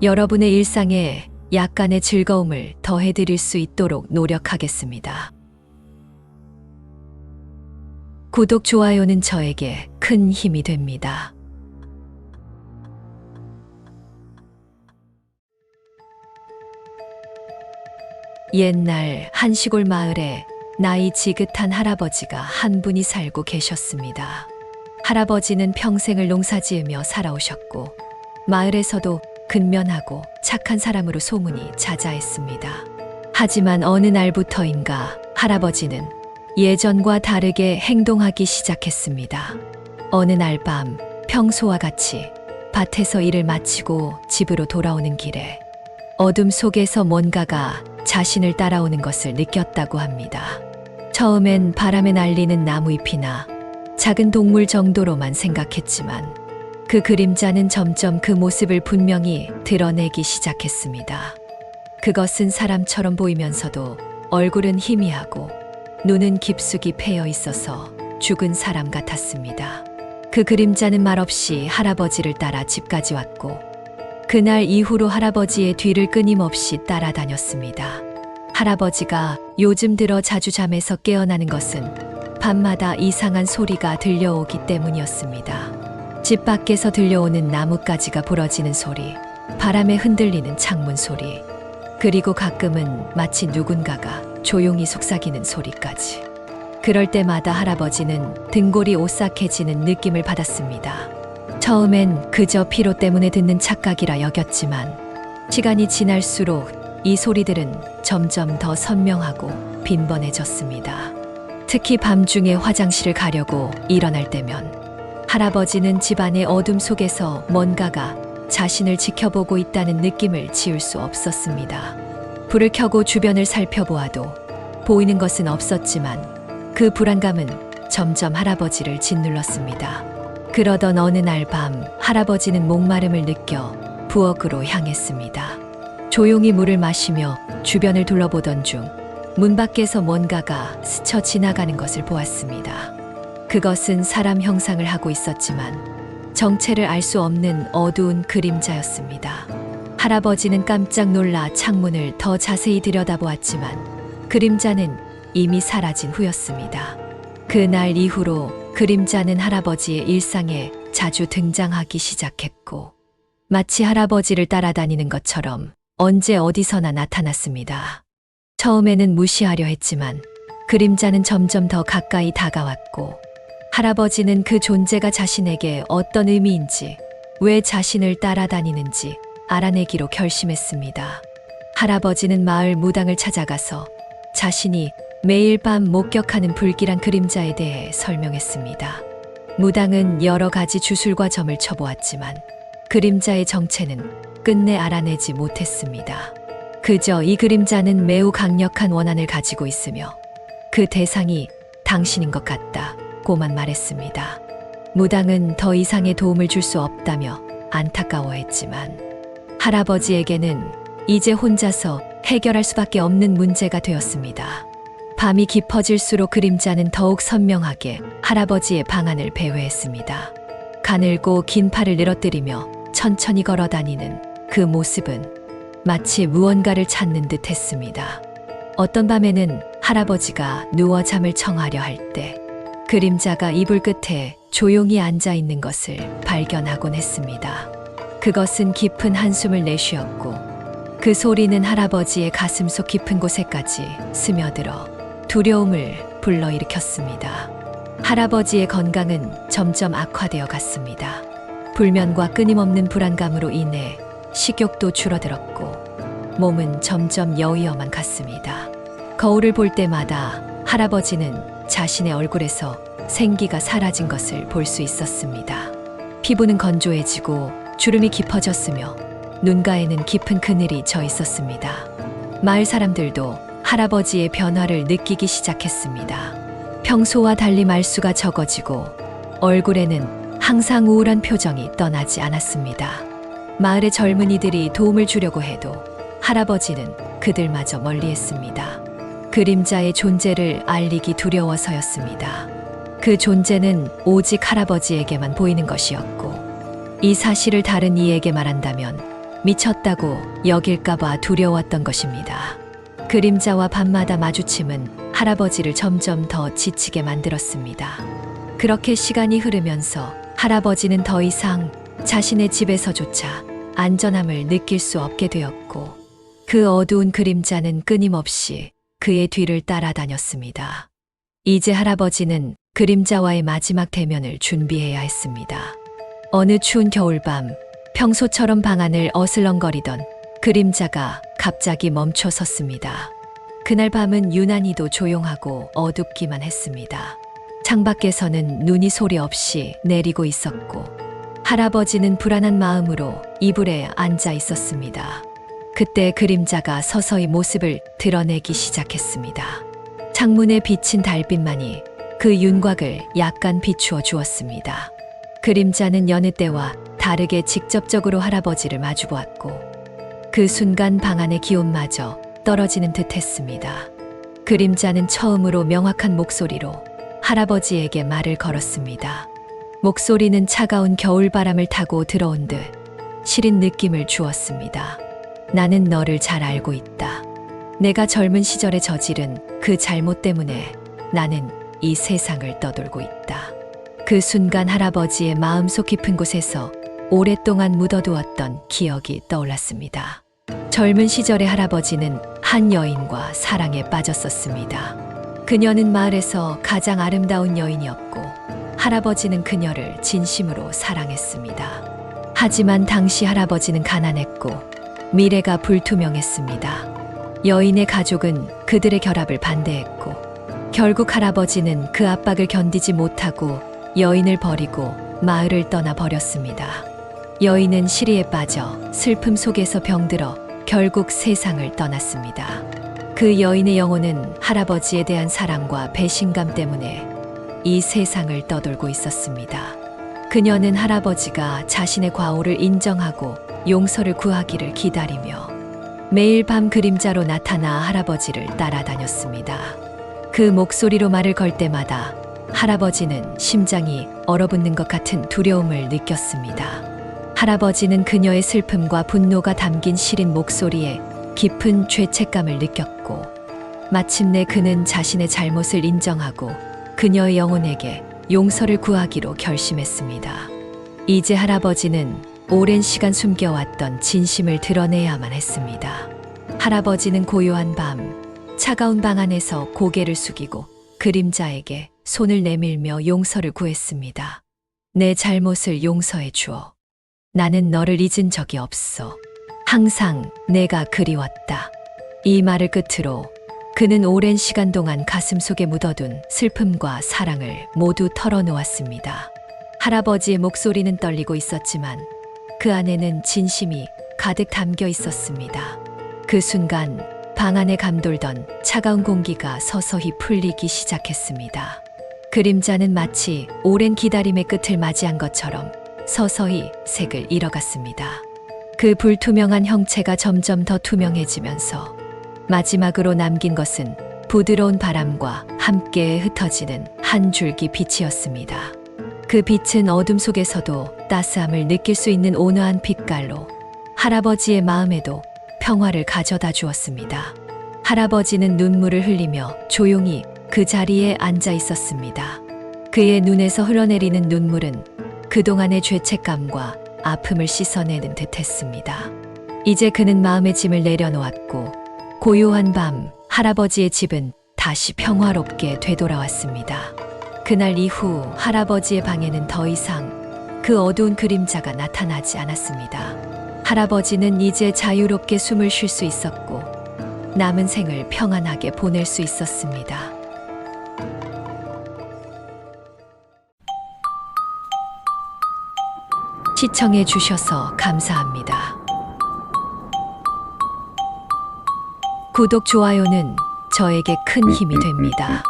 여러분의 일상에 약간의 즐거움을 더해드릴 수 있도록 노력하겠습니다. 구독, 좋아요는 저에게 큰 힘이 됩니다. 옛날 한 시골 마을에 나이 지긋한 할아버지가 한 분이 살고 계셨습니다. 할아버지는 평생을 농사지으며 살아오셨고 마을에서도 근면하고 착한 사람으로 소문이 자자했습니다. 하지만 어느 날부터인가 할아버지는 예전과 다르게 행동하기 시작했습니다. 어느 날 밤 평소와 같이 밭에서 일을 마치고 집으로 돌아오는 길에 어둠 속에서 뭔가가 자신을 따라오는 것을 느꼈다고 합니다. 처음엔 바람에 날리는 나무잎이나 작은 동물 정도로만 생각했지만 그 그림자는 점점 그 모습을 분명히 드러내기 시작했습니다. 그것은 사람처럼 보이면서도 얼굴은 희미하고 눈은 깊숙이 패여 있어서 죽은 사람 같았습니다. 그 그림자는 말없이 할아버지를 따라 집까지 왔고 그날 이후로 할아버지의 뒤를 끊임없이 따라다녔습니다. 할아버지가 요즘 들어 자주 잠에서 깨어나는 것은 밤마다 이상한 소리가 들려오기 때문이었습니다. 집 밖에서 들려오는 나뭇가지가 부러지는 소리, 바람에 흔들리는 창문 소리, 그리고 가끔은 마치 누군가가 조용히 속삭이는 소리까지. 그럴 때마다 할아버지는 등골이 오싹해지는 느낌을 받았습니다. 처음엔 그저 피로 때문에 듣는 착각이라 여겼지만 시간이 지날수록 이 소리들은 점점 더 선명하고 빈번해졌습니다. 특히 밤중에 화장실을 가려고 일어날 때면 할아버지는 집안의 어둠 속에서 뭔가가 자신을 지켜보고 있다는 느낌을 지울 수 없었습니다. 불을 켜고 주변을 살펴보아도 보이는 것은 없었지만 그 불안감은 점점 할아버지를 짓눌렀습니다. 그러던 어느 날 밤 할아버지는 목마름을 느껴 부엌으로 향했습니다. 조용히 물을 마시며 주변을 둘러보던 중 문 밖에서 뭔가가 스쳐 지나가는 것을 보았습니다. 그것은 사람 형상을 하고 있었지만 정체를 알 수 없는 어두운 그림자였습니다. 할아버지는 깜짝 놀라 창문을 더 자세히 들여다보았지만 그림자는 이미 사라진 후였습니다. 그날 이후로 그림자는 할아버지의 일상에 자주 등장하기 시작했고 마치 할아버지를 따라다니는 것처럼 언제 어디서나 나타났습니다. 처음에는 무시하려 했지만 그림자는 점점 더 가까이 다가왔고 할아버지는 그 존재가 자신에게 어떤 의미인지, 왜 자신을 따라다니는지 알아내기로 결심했습니다. 할아버지는 마을 무당을 찾아가서 자신이 매일 밤 목격하는 불길한 그림자에 대해 설명했습니다. 무당은 여러 가지 주술과 점을 쳐보았지만 그림자의 정체는 끝내 알아내지 못했습니다. 그저 이 그림자는 매우 강력한 원한을 가지고 있으며 그 대상이 당신인 것 같다고만 말했습니다. 무당은 더 이상의 도움을 줄 수 없다며 안타까워했지만 할아버지에게는 이제 혼자서 해결할 수밖에 없는 문제가 되었습니다. 밤이 깊어질수록 그림자는 더욱 선명하게 할아버지의 방안을 배회했습니다. 가늘고 긴 팔을 늘어뜨리며 천천히 걸어다니는 그 모습은 마치 무언가를 찾는 듯 했습니다. 어떤 밤에는 할아버지가 누워 잠을 청하려 할 때 그림자가 이불 끝에 조용히 앉아 있는 것을 발견하곤 했습니다. 그것은 깊은 한숨을 내쉬었고 그 소리는 할아버지의 가슴속 깊은 곳에까지 스며들어 두려움을 불러일으켰습니다. 할아버지의 건강은 점점 악화되어 갔습니다. 불면과 끊임없는 불안감으로 인해 식욕도 줄어들었고 몸은 점점 여위어만 갔습니다. 거울을 볼 때마다 할아버지는 자신의 얼굴에서 생기가 사라진 것을 볼 수 있었습니다. 피부는 건조해지고 주름이 깊어졌으며 눈가에는 깊은 그늘이 져 있었습니다. 마을 사람들도 할아버지의 변화를 느끼기 시작했습니다. 평소와 달리 말수가 적어지고 얼굴에는 항상 우울한 표정이 떠나지 않았습니다. 마을의 젊은이들이 도움을 주려고 해도 할아버지는 그들마저 멀리했습니다. 그림자의 존재를 알리기 두려워서였습니다. 그 존재는 오직 할아버지에게만 보이는 것이었고 이 사실을 다른 이에게 말한다면 미쳤다고 여길까봐 두려웠던 것입니다. 그림자와 밤마다 마주침은 할아버지를 점점 더 지치게 만들었습니다. 그렇게 시간이 흐르면서 할아버지는 더 이상 자신의 집에서조차 안전함을 느낄 수 없게 되었고, 그 어두운 그림자는 끊임없이 그의 뒤를 따라다녔습니다. 이제 할아버지는 그림자와의 마지막 대면을 준비해야 했습니다. 어느 추운 겨울밤, 평소처럼 방 안을 어슬렁거리던 그림자가 갑자기 멈춰 섰습니다. 그날 밤은 유난히도 조용하고 어둡기만 했습니다. 창밖에서는 눈이 소리 없이 내리고 있었고, 할아버지는 불안한 마음으로 이불에 앉아 있었습니다. 그때 그림자가 서서히 모습을 드러내기 시작했습니다. 창문에 비친 달빛만이 그 윤곽을 약간 비추어 주었습니다. 그림자는 여느 때와 다르게 직접적으로 할아버지를 마주보았고, 그 순간 방 안의 기온마저 떨어지는 듯 했습니다. 그림자는 처음으로 명확한 목소리로 할아버지에게 말을 걸었습니다. 목소리는 차가운 겨울바람을 타고 들어온 듯 시린 느낌을 주었습니다. 나는 너를 잘 알고 있다. 내가 젊은 시절에 저지른 그 잘못 때문에 나는 이 세상을 떠돌고 있다. 그 순간 할아버지의 마음속 깊은 곳에서 오랫동안 묻어두었던 기억이 떠올랐습니다. 젊은 시절의 할아버지는 한 여인과 사랑에 빠졌었습니다. 그녀는 마을에서 가장 아름다운 여인이었고, 할아버지는 그녀를 진심으로 사랑했습니다. 하지만 당시 할아버지는 가난했고 미래가 불투명했습니다. 여인의 가족은 그들의 결합을 반대했고, 결국 할아버지는 그 압박을 견디지 못하고 여인을 버리고 마을을 떠나 버렸습니다. 여인은 시리에 빠져 슬픔 속에서 병들어 결국 세상을 떠났습니다. 그 여인의 영혼은 할아버지에 대한 사랑과 배신감 때문에 이 세상을 떠돌고 있었습니다. 그녀는 할아버지가 자신의 과오를 인정하고 용서를 구하기를 기다리며 매일 밤 그림자로 나타나 할아버지를 따라다녔습니다. 그 목소리로 말을 걸 때마다 할아버지는 심장이 얼어붙는 것 같은 두려움을 느꼈습니다. 할아버지는 그녀의 슬픔과 분노가 담긴 시린 목소리에 깊은 죄책감을 느꼈고, 마침내 그는 자신의 잘못을 인정하고 그녀의 영혼에게 용서를 구하기로 결심했습니다. 이제 할아버지는 오랜 시간 숨겨왔던 진심을 드러내야만 했습니다. 할아버지는 고요한 밤, 차가운 방 안에서 고개를 숙이고 그림자에게 손을 내밀며 용서를 구했습니다. 내 잘못을 용서해 주어. 나는 너를 잊은 적이 없어. 항상 내가 그리웠다. 이 말을 끝으로 그는 오랜 시간 동안 가슴 속에 묻어둔 슬픔과 사랑을 모두 털어놓았습니다. 할아버지의 목소리는 떨리고 있었지만 그 안에는 진심이 가득 담겨 있었습니다. 그 순간 방 안에 감돌던 차가운 공기가 서서히 풀리기 시작했습니다. 그림자는 마치 오랜 기다림의 끝을 맞이한 것처럼 서서히 색을 잃어갔습니다. 그 불투명한 형체가 점점 더 투명해지면서 마지막으로 남긴 것은 부드러운 바람과 함께 흩어지는 한 줄기 빛이었습니다. 그 빛은 어둠 속에서도 따스함을 느낄 수 있는 온화한 빛깔로 할아버지의 마음에도 평화를 가져다 주었습니다. 할아버지는 눈물을 흘리며 조용히 그 자리에 앉아 있었습니다. 그의 눈에서 흘러내리는 눈물은 그동안의 죄책감과 아픔을 씻어내는 듯 했습니다. 이제 그는 마음의 짐을 내려놓았고, 고요한 밤 할아버지의 집은 다시 평화롭게 되돌아왔습니다. 그날 이후 할아버지의 방에는 더 이상 그 어두운 그림자가 나타나지 않았습니다. 할아버지는 이제 자유롭게 숨을 쉴 수 있었고 남은 생을 평안하게 보낼 수 있었습니다. 시청해 주셔서 감사합니다. 구독, 좋아요는 저에게 큰 힘이 됩니다.